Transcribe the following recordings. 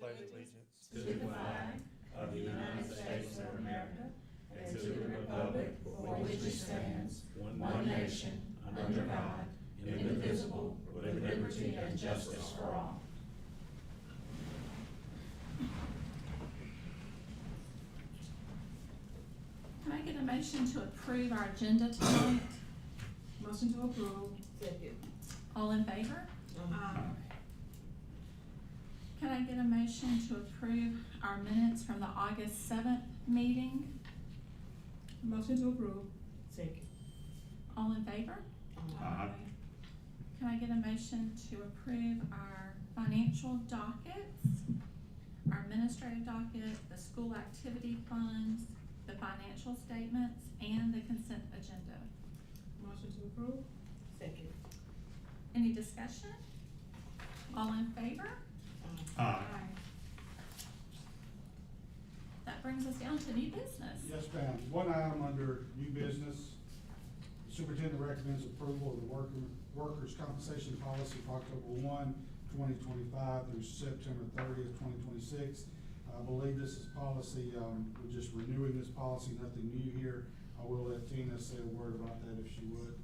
pledge allegiance to the flag of the United States of America and to the republic for which it stands, one nation, under God, indivisible, with liberty and justice for all. Can I get a motion to approve our agenda tonight? Motion to approve. Second. All in favor? Aye. Can I get a motion to approve our minutes from the August 7th meeting? Motion to approve. Second. All in favor? Aye. Can I get a motion to approve our financial dockets, our administrative docket, the school activity funds, the financial statements, and the consent agenda? Motion to approve. Second. Any discussion? All in favor? Aye. That brings us down to new business. Yes, ma'am. One item under new business, the superintendent recommends approval of the workers' compensation policy for October 1, 2025 through September 30th, 2026. I believe this is policy, we're just renewing this policy, nothing new here. I will let Tina say a word about that if she would.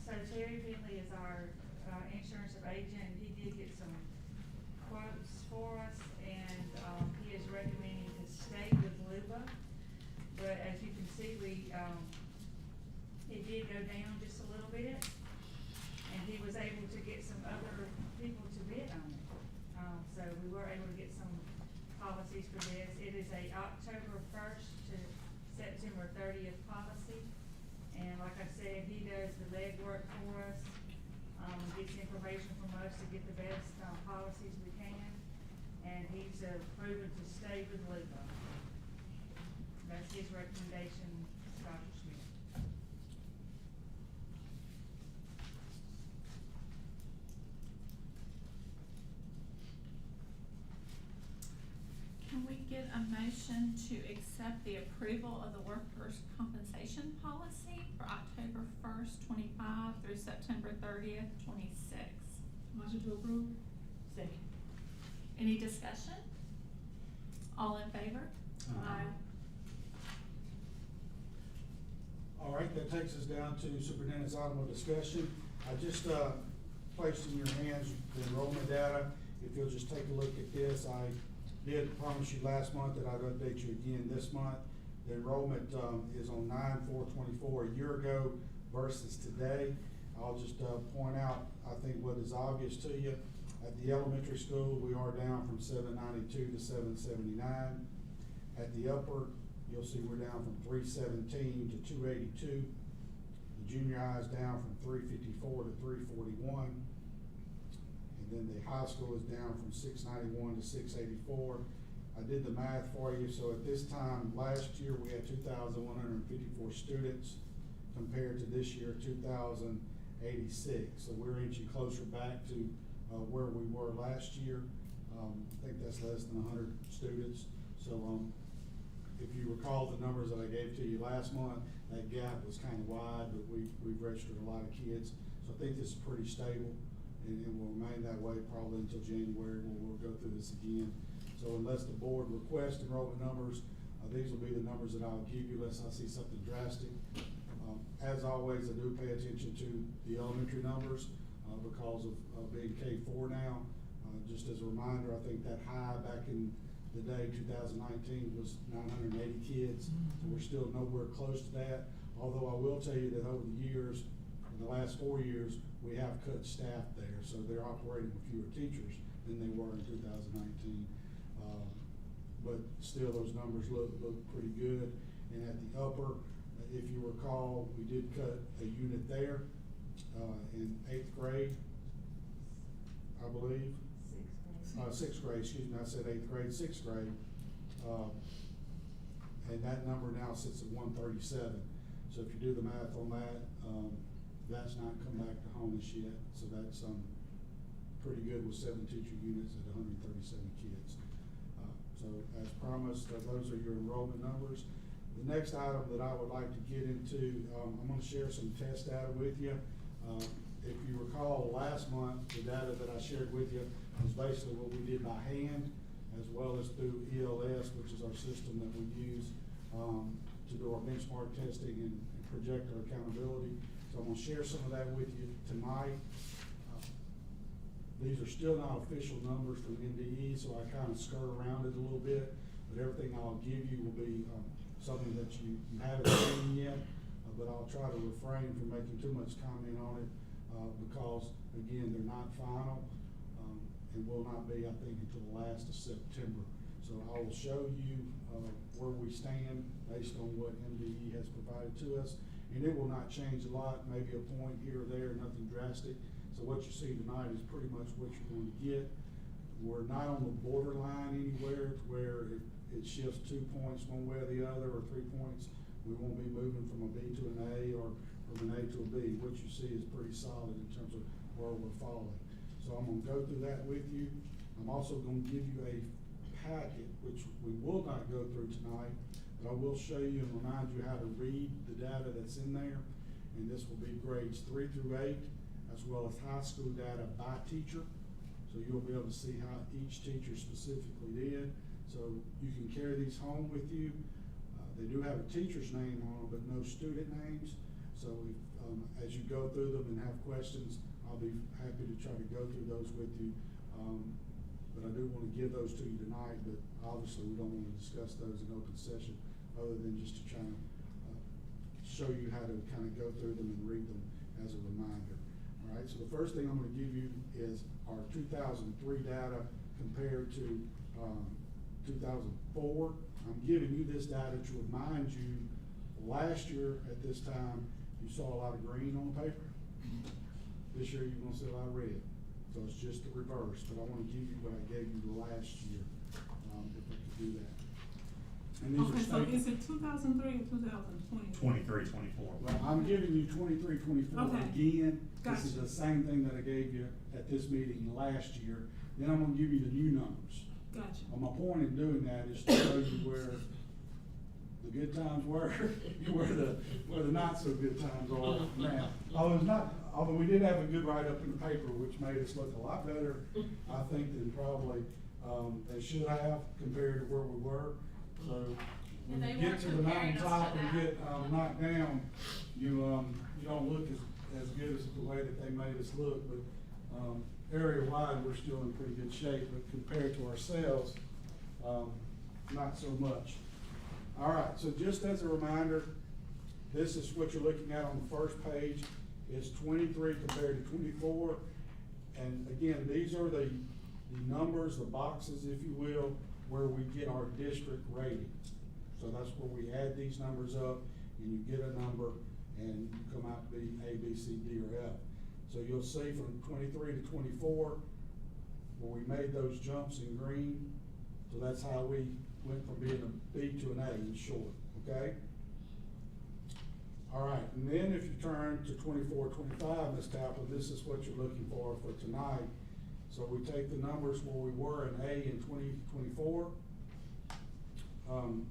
So Terry Finley is our insurance agent. He did get some quotes for us, and he is recommending to stay with Luba. But as you can see, it did go down just a little bit, and he was able to get some other people to bid on it. So we were able to get some policies for this. It is a October 1st to September 30th policy. And like I said, he does the legwork for us, gets information from us to get the best policies we can, and he's proven to stay with Luba. That's his recommendation, Dr. Smith. Can we get a motion to accept the approval of the workers' compensation policy for October 1st, 25 through September 30th, 26? Motion to approve. Second. Any discussion? All in favor? Aye. All right, that takes us down to superintendent's item of discussion. I just placed in your hands the enrollment data. If you'll just take a look at this, I did promise you last month that I'd update you again this month. The enrollment is on 9/4/24 a year ago versus today. I'll just point out, I think what is obvious to you, at the elementary school, we are down from 792 to 779. At the upper, you'll see we're down from 317 to 282. The junior high is down from 354 to 341. And then the high school is down from 691 to 684. I did the math for you. So at this time last year, we had 2,154 students compared to this year, 2,086. So we're inching closer back to where we were last year. I think that's less than 100 students. So if you recall the numbers that I gave to you last month, that gap was kind of wide, but we've registered a lot of kids. So I think this is pretty stable. And will remain that way probably until January when we'll go through this again. So unless the board requests enrollment numbers, these will be the numbers that I'll give you unless I see something drastic. As always, I do pay attention to the elementary numbers because of being K4 now. Just as a reminder, I think that high back in the day, 2019, was 980 kids. So we're still nowhere close to that. Although I will tell you that over the years, in the last 4 years, we have cut staff there, so they're operating with fewer teachers than they were in 2019. But still, those numbers look pretty good. And at the upper, if you recall, we did cut a unit there in 8th grade, I believe. Sixth grade, excuse me, I said 8th grade, 6th grade. And that number now sits at 137. So if you do the math on that, that's not come back to Holness yet, so that's pretty good with 7 teacher units at 137 kids. So as promised, those are your enrollment numbers. The next item that I would like to get into, I'm going to share some test data with you. if you recall, last month, the data that I shared with you was basically what we did by hand, as well as through ELS, which is our system that we use to do our benchmark testing and project our accountability. So I'm gonna share some of that with you tonight. These are still not official numbers from NDE, so I kind of skirt around it a little bit, but everything I'll give you will be something that you haven't seen yet, but I'll try to refrain from making too much comment on it, because, again, they're not final, and will not be, I think, until the last of September. So I will show you where we stand based on what MDE has provided to us, and it will not change a lot, maybe a point here or there, nothing drastic. So what you see tonight is pretty much what you're going to get. We're not on the borderline anywhere to where if it shifts 2 points one way or the other, or 3 points, we won't be moving from a B to an A or from an A to a B. What you see is pretty solid in terms of where we're falling. So I'm gonna go through that with you. I'm also gonna give you a packet, which we will not go through tonight, but I will show you and remind you how to read the data that's in there. And this will be grades 3 through 8, as well as high school data by teacher. So you'll be able to see how each teacher specifically did. So you can carry these home with you. They do have a teacher's name on them, but no student names. So if, as you go through them and have questions, I'll be happy to try to go through those with you. But I do want to give those to you tonight, but obviously we don't want to discuss those in open session other than just to try to show you how to kind of go through them and read them as a reminder. All right, so the first thing I'm going to give you is our 2003 data compared to 2004. I'm giving you this data to remind you, last year at this time, you saw a lot of green on the paper. This year you're going to see a lot of red. So it's just the reverse, but I want to give you what I gave you last year, if I could do that. And these Okay, are so state- is it 2003 or 2020? 23, 24. Well, I'm giving you 23, 24 Okay. again. This is Gotcha. the same thing that I gave you at this meeting last year. Then I'm gonna give you the new numbers. Gotcha. Well, my point in doing that is to show you where the good times were, where the not so good times are now. Although we did have a good write-up in the paper, which made us look a lot better, I think, than probably, they should have compared to where we were. So when And you they get weren't to the comparing us to mountaintop and that. get, knocked down, you don't look as good as the way that they made us look, but, area-wide, we're still in pretty good shape, but compared to ourselves, not so much. All right, so just as a reminder, this is what you're looking at on the first page, is 23 compared to 24. And again, these are the numbers, the boxes, if you will, where we get our district rating. So that's where we add these numbers up, and you get a number, and you come out to be A, B, C, D, or F. So you'll see from 23 to 24, where we made those jumps in green. So that's how we went from being a B to an A in short, okay? All right, and then if you turn to 24, 25, Ms. Taplin, this is what you're looking for tonight. So we take the numbers where we were in A in 2024, and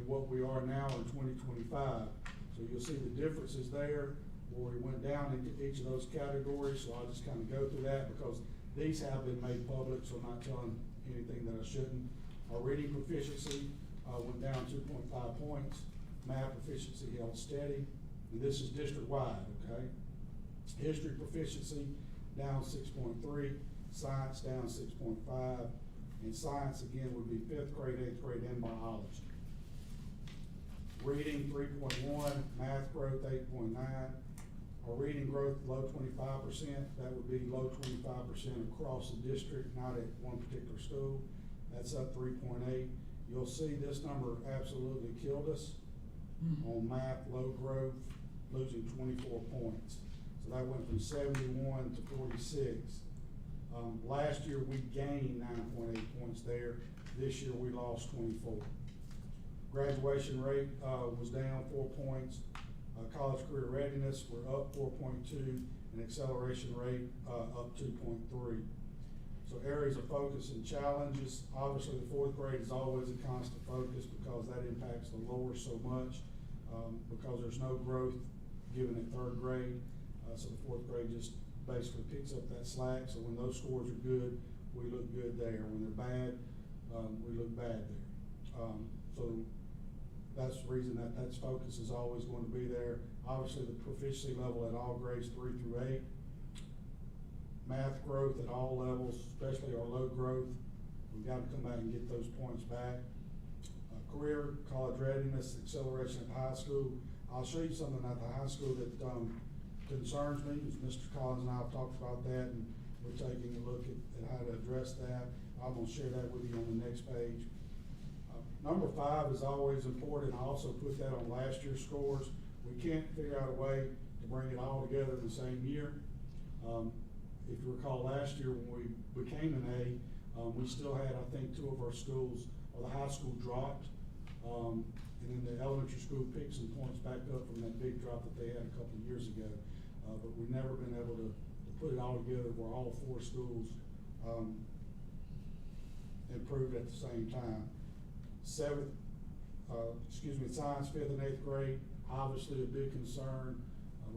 what we are now in 2025. So you'll see the differences there, where we went down into each of those categories. So I'll just kind of go through that because these have been made public, so I'm not telling anything that I shouldn't. Our reading proficiency went down 2.5 points. Math proficiency held steady, and this is district-wide, okay? History proficiency down 6.3, science down 6.5, and science again would be 5th grade, 8th grade, and biology. Reading 3.1, math growth 8.9. Our reading growth low 25%, that would be low 25% across the district, not at one particular school. That's up 3.8. You'll see this number absolutely killed us. On math, low growth, losing 24 points. So that went from 71 to 46. Last year we gained 9.8 points there. This year we lost 24. Graduation rate was down 4 points. College career readiness, we're up 4.2, and acceleration rate up 2.3. So areas of focus and challenges, obviously the 4th grade is always a constant focus because that impacts the lower so much, because there's no growth given at 3rd grade. So the fourth grade just basically picks up that slack, so when those scores are good, we look good there. When they're bad, we look bad there. So that's the reason that's focus is always going to be there. Obviously, the proficiency level at all grades 3 through 8. Math growth at all levels, especially our low growth, we've got to come back and get those points back. Career, college readiness, acceleration at high school. I'll show you something at the high school that concerns me, as Mr. Collins and I have talked about that, and we're taking a look at how to address that. I'm gonna share that with you on the next page. Number 5 is always important. I also put that on last year's scores. We can't figure out a way to bring it all together in the same year. If you recall last year when we became an A, we still had, I think, 2 of our schools, or the high school dropped. And then the elementary school picked some points back up from that big drop that they had a couple of years ago. But we've never been able to put it all together where all 4 schools improved at the same time. Science 5th and 8th grade, obviously a big concern.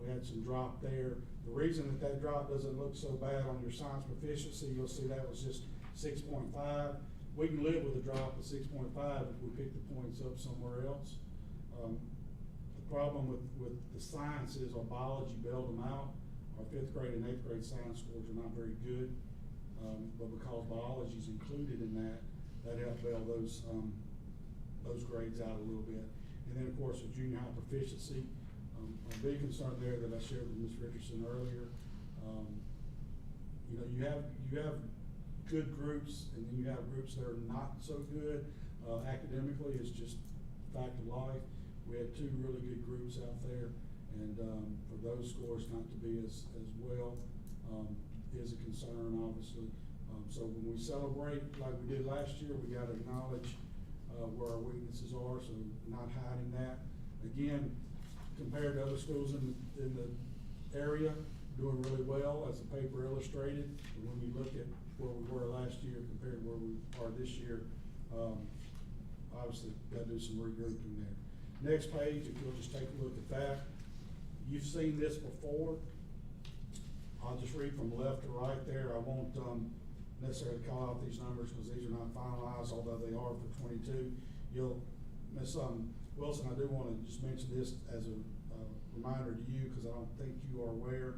We had some drop there. The reason that drop doesn't look so bad on your science proficiency, you'll see that was just 6.5. We can live with a drop of 6.5 if we pick the points up somewhere else. The problem with the sciences, our biology bailed them out. Our 5th grade and 8th grade science scores are not very good, but because biology is included in that helped bail those grades out a little bit. And then, of course, the junior high proficiency. A big concern there that I shared with Ms. Richardson earlier. You know, you have good groups, and then you have groups that are not so good academically. It's just fact of life. We had 2 really good groups out there, and for those scores not to be as well is a concern, obviously. So when we celebrate like we did last year, we got to acknowledge where our weaknesses are, so not hiding that. Again, compared to other schools in the area, doing really well as the paper illustrated. And when you look at where we were last year compared to where we are this year, obviously got to do some regrouping there. Next page, if you'll just take a look at that. You've seen this before. I'll just read from left to right there. I won't necessarily call out these numbers because these are not finalized, although they are for 22. Miss Wilson, I do want to just mention this as a reminder to you because I don't think you are aware.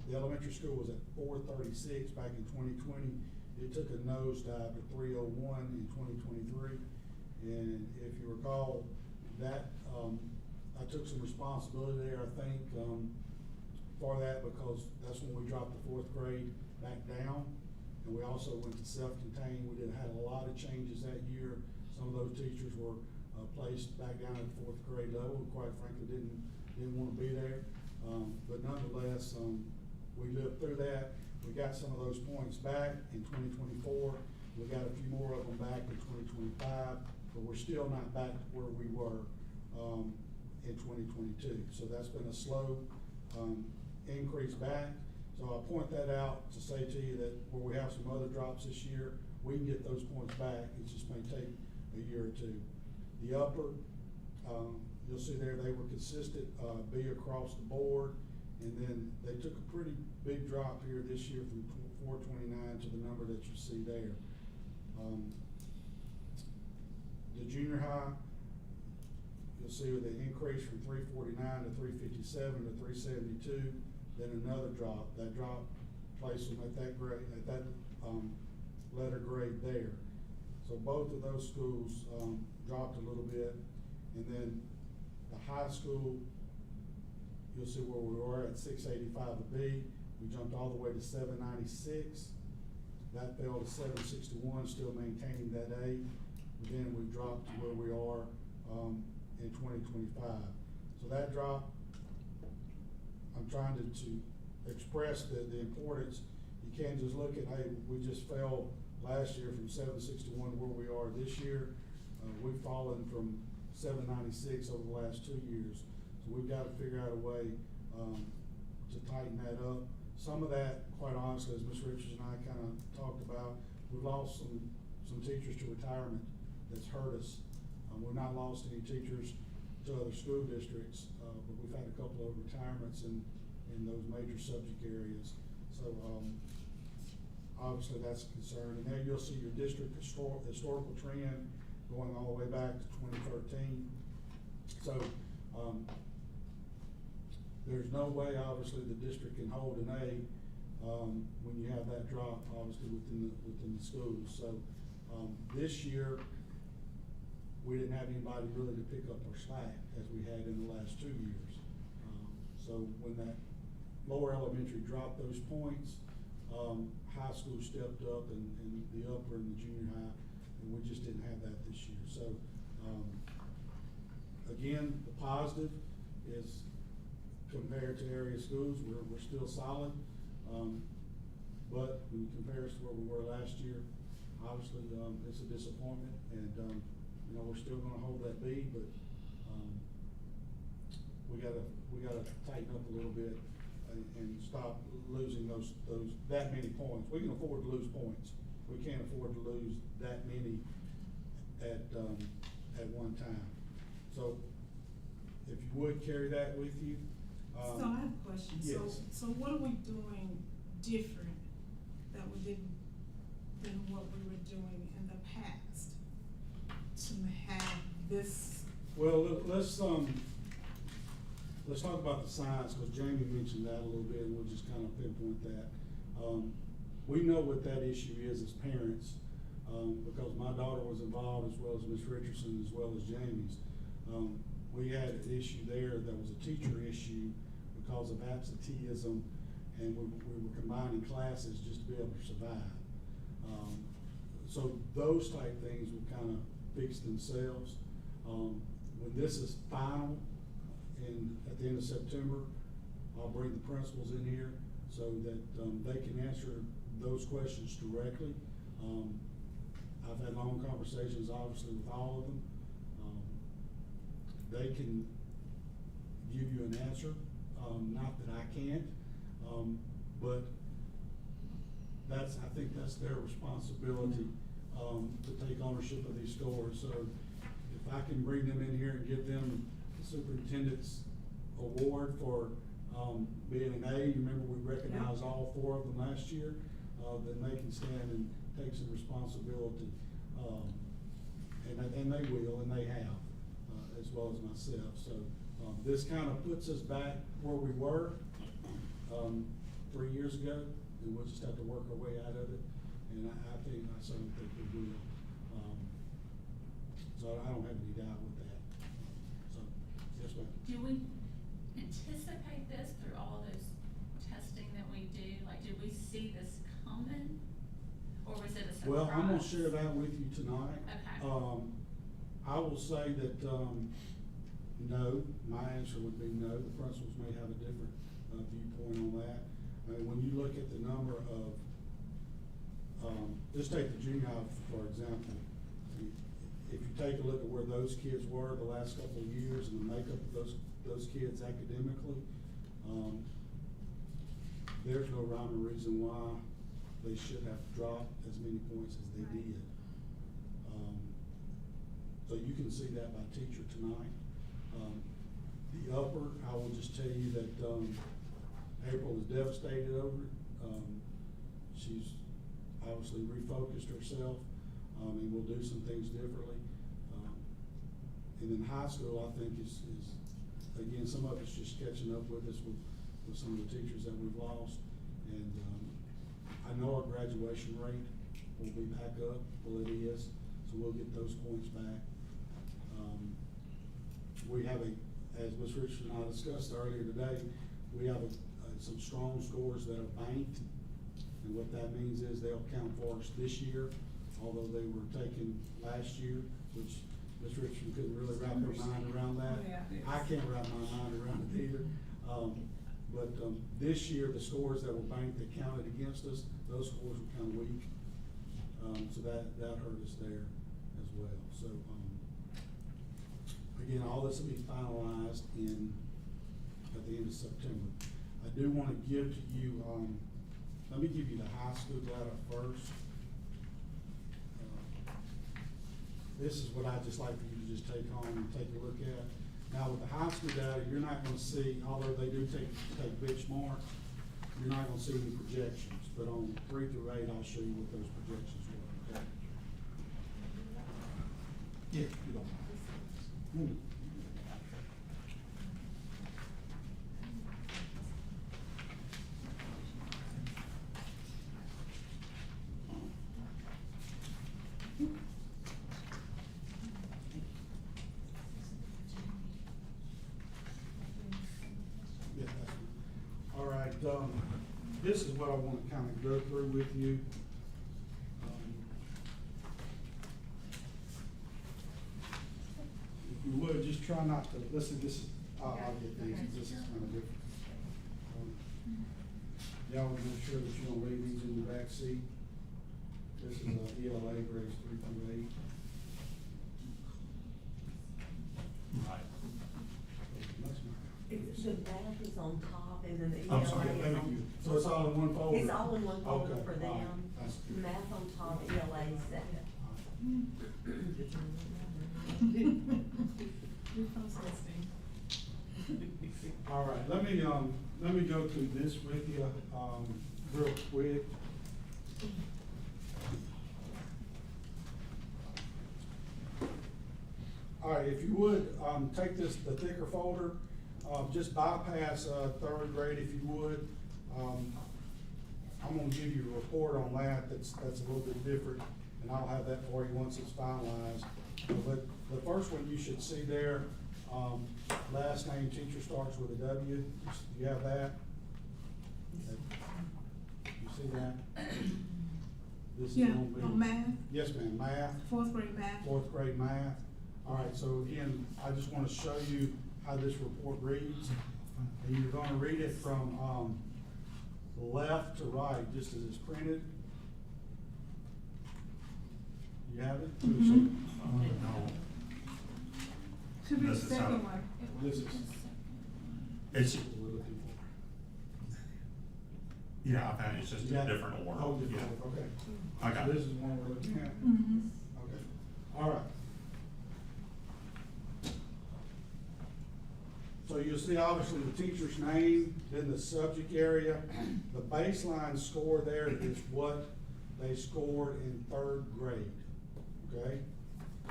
The elementary school was at 436 back in 2020. It took a nosedive to 301 in 2023. And if you recall, that I took some responsibility there, I think, for that because that's when we dropped the 4th grade back down. And we also went to self-contained. We had a lot of changes that year. Some of those teachers were placed back down at the 4th grade level, and quite frankly didn't want to be there. But nonetheless, we lived through that. We got some of those points back in 2024. We got a few more of them back in 2025, but we're still not back to where we were in 2022. So that's been a slow increase back. So I'll point that out to say to you that where we have some other drops this year, we can get those points back. It just may take a year or 2. The upper, you'll see there they were consistent, B across the board, and then they took a pretty big drop here this year from 429 to the number that you see there. The junior high, you'll see with the increase from 349 to 357 to 372, then another drop. That drop placed them at that grade, at that letter grade there. So both of those schools dropped a little bit. And then the high school, you'll see where we were at 685 a B. We jumped all the way to 796. That fell to 761, still maintaining that A. But then we dropped to where we are in 2025. So that drop, I'm trying to express the importance. You can't just look at, hey, we just fell last year from 761 to where we are this year. We've fallen from 796 over the last 2 years. So we've got to figure out a way to tighten that up. Some of that, quite honestly, as Ms. Richards and I kind of talked about, we've lost some teachers to retirement that's hurt us. We've not lost any teachers to other school districts, but we've had a couple of retirements in those major subject areas. So, obviously that's a concern. And there you'll see your district historical trend going all the way back to 2013. So, there's no way, obviously, the district can hold an A, when you have that drop, obviously, within the schools. So, this year, we didn't have anybody really to pick up our slack as we had in the last 2 years. So when that lower elementary dropped those points, high school stepped up and the upper and the junior high, and we just didn't have that this year. So, again, the positive is compared to area schools, we're still solid. But when you compare us to where we were last year, obviously, it's a disappointment, and, you know, we're still gonna hold that B, but, we gotta tighten up a little bit and stop losing that many points. We can afford to lose points. We can't afford to lose that many at one time. So, if you would carry that with you. So I have a question. Yes. So what are we doing different that we didn't, than what we were doing in the past to have this? Well, let's talk about the science, because Jamie mentioned that a little bit, and we'll just kind of pinpoint that. We know what that issue is as parents, because my daughter was involved, as well as Ms. Richardson, as well as Jamie's. We had an issue there that was a teacher issue because of absenteeism, and we were combining classes just to be able to survive. So those type things will kind of fix themselves. When this is final, at the end of September, I'll bring the principals in here so that they can answer those questions directly. I've had long conversations, obviously, with all of them. They can give you an answer, not that I can't, but I think that's their responsibility, to take ownership of these scores. So if I can bring them in here and give them the superintendent's award for, being an A, you remember we recognized all 4 of them last year, then they can stand and take some responsibility. And they will, and they have, as well as myself. So, this kind of puts us back where we were, 3 years ago, and we'll just have to work our way out of it. And I certainly think we will. So I don't have any doubt with that. So, yes, ma'am. Do we anticipate this through all those testing that we do? Like, did we see this coming? Or was it a surprise? Well, I'm gonna share that with you tonight. Okay. I will say that, no, my answer would be no. The principals may have a different, viewpoint on that. I mean, when you look at the number of, just take the junior high, for example. If you take a look at where those kids were the last couple of years and the makeup of those kids academically, there's no rhyme or reason why they should have dropped as many points as they Right. did. So you can see that by teacher tonight. The upper, I will just tell you that, April is devastated over it. She's obviously refocused herself, and will do some things differently. And then high school, I think is again, some of it's just catching up with us with some of the teachers that we've lost. And, I know our graduation rate will be back up, well, it is, so we'll get those points back. We have as Ms. Richardson and I discussed earlier today, we have some strong scores that are banked. And what that means is they'll count for us this year, although they were taken last year, which Ms. Richardson couldn't really wrap her mind around that. Yeah. I can't wrap my mind around it either. But this year, the scores that were banked that counted against us, those scores were kind of weak. So that hurt us there as well. So, again, all this will be finalized at the end of September. I do want to give to you, let me give you the high school data first. This is what I'd just like for you to just take home and take a look at. Now, with the high school data, you're not gonna see, although they do take benchmark, you're not gonna see any projections, but on 3 through 8, I'll show you what those projections were, okay? Yeah, you don't mind. Yeah, that's good. All right, this is what I want to kind of go through with you. If you would, just try not to, listen, this is, I'll get these, this is kind of different. Y'all want to make sure that you don't leave these in the back seat. This is ELA grades 3 through 8. Right. That's my- It's, the math is on top and then the I'm ELA sorry, is thank on. you. So it's all in one folder? It's all in one folder Okay, for all right, them. that's good. Math on top, ELA is second. You're processing. All right, let me go through this with you, real quick. All right, if you would, take this, the thicker folder, just bypass, 3rd grade if you would. I'm gonna give you a report on that, that's a little bit different, and I'll have that for you once it's finalized. But the first one you should see there, last name teacher starts with a W, you have that? You see that? This is Yeah, gonna be- on math, Yes, ma'am, math. 4th grade math. 4th grade math. All right, so again, I just want to show you how this report reads. And you're going to read it from left to right, just as it's printed. You have it? Mhm. No. Should be the This is second how- one. This is It's, what we're looking for. yeah, I found it's just a Yeah. different order. Oh, Yeah. different, okay. I got So it. this is one we're looking at? Mhm. Okay, all right. So you'll see obviously the teacher's name, then the subject area. The baseline score there is what they scored in 3rd grade, okay?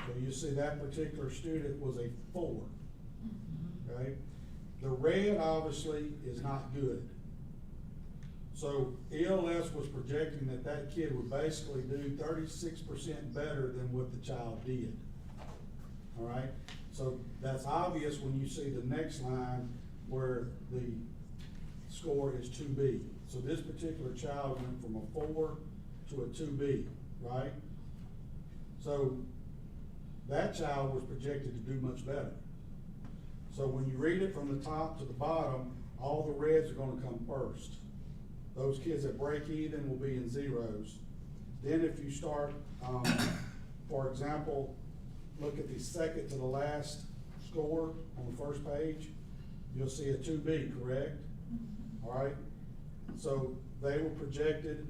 So you see that particular student was a 4, okay? The red obviously is not good. So ELS was projecting that that kid would basically do 36% better than what the child did. All right, so that's obvious when you see the next line where the score is 2B. So this particular child went from a 4 to a 2B, right? So that child was projected to do much better. So when you read it from the top to the bottom, all the reds are gonna come first. Those kids that break even will be in zeros. Then if you start, for example, look at the second to the last score on the first page, you'll see a 2B, correct? All right, so they were projected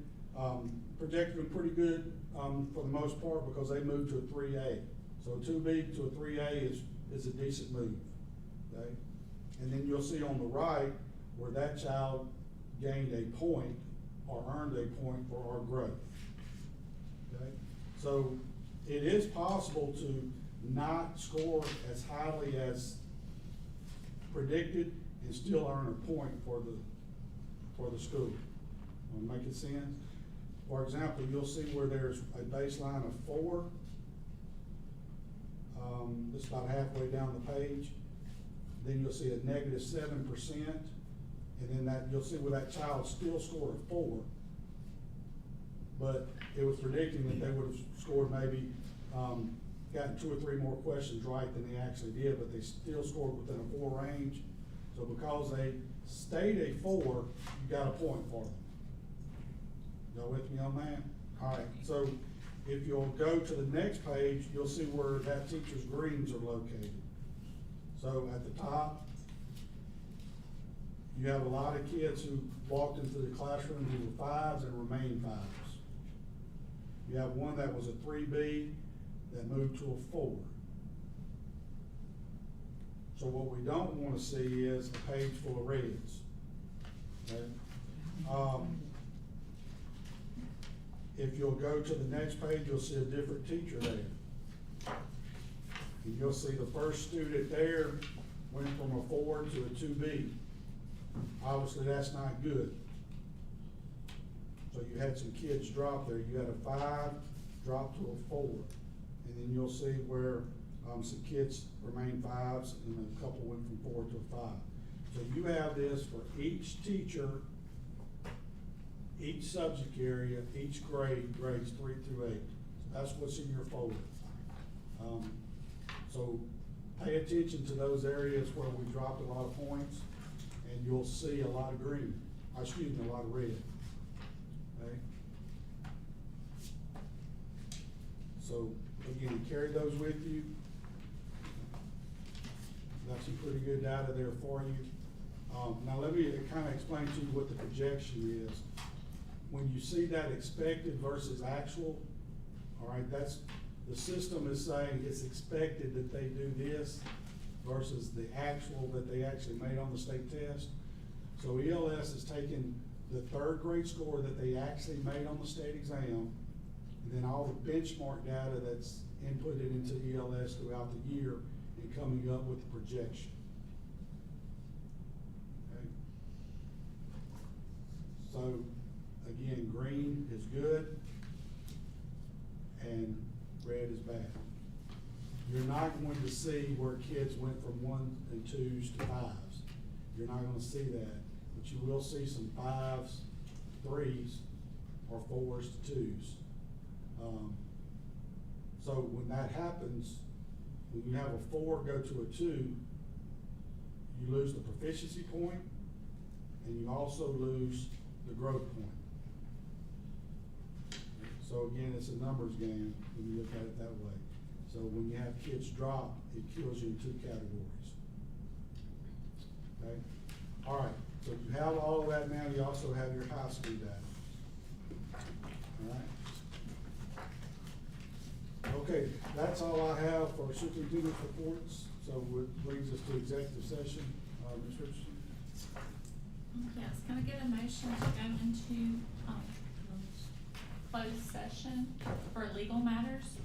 pretty good, for the most part, because they moved to a 3A. So a 2B to a 3A is a decent move, okay? And then you'll see on the right where that child gained a point or earned a point for our growth, okay? So it is possible to not score as highly as predicted and still earn a point for the school. Making sense? For example, you'll see where there's a baseline of 4. It's about halfway down the page. Then you'll see a negative 7%. And then that, you'll see where that child still scored a 4. But it was predicting that they would have scored maybe, gotten 2 or 3 more questions right than they actually did, but they still scored within a 4 range. So because they stayed a 4, you got a point for them. Y'all with me on that? All right, so if you'll go to the next page, you'll see where that teacher's greens are located. So at the top, you have a lot of kids who walked into the classroom who were 5s and remained 5s. You have one that was a 3B that moved to a 4. So what we don't wanna see is a page full of reds. Okay? If you'll go to the next page, you'll see a different teacher there. And you'll see the first student there went from a 4 to a 2B. Obviously, that's not good. So you had some kids drop there. You had a 5 drop to a 4. And then you'll see where, some kids remained 5s and a couple went from 4 to a 5. So you have this for each teacher, each subject area, each grade, grades 3 through 8. That's what's in your folder. So pay attention to those areas where we dropped a lot of points, and you'll see a lot of green, a lot of red. Okay? So again, carry those with you. Got some pretty good data there for you. Now let me kind of explain to you what the projection is. When you see that expected versus actual, all right, that's, the system is saying it's expected that they do this versus the actual that they actually made on the state test. So ELS is taking the 3rd grade score that they actually made on the state exam, and then all the benchmark data that's inputted into ELS throughout the year and coming up with the projection. Okay. So again, green is good and red is bad. You're not going to see where kids went from 1s and 2s to 5s. You're not gonna see that, but you will see some 5s, 3s, or 4s to 2s. So when that happens, when you have a 4 go to a 2, you lose the proficiency point, and you also lose the growth point. So again, it's a numbers game when you look at it that way. So when you have kids drop, it kills you in 2 categories. Okay? All right, so you have all of that now, you also have your high school data. All right? Okay, that's all I have for superintendent's reports, so it brings us to executive session. Ms. Richardson? Yes, can I get a motion to go into, closed session for legal matters?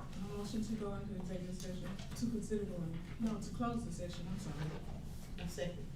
A motion to go into executive session, to consider going, no, to close the session, I'm sorry. I second.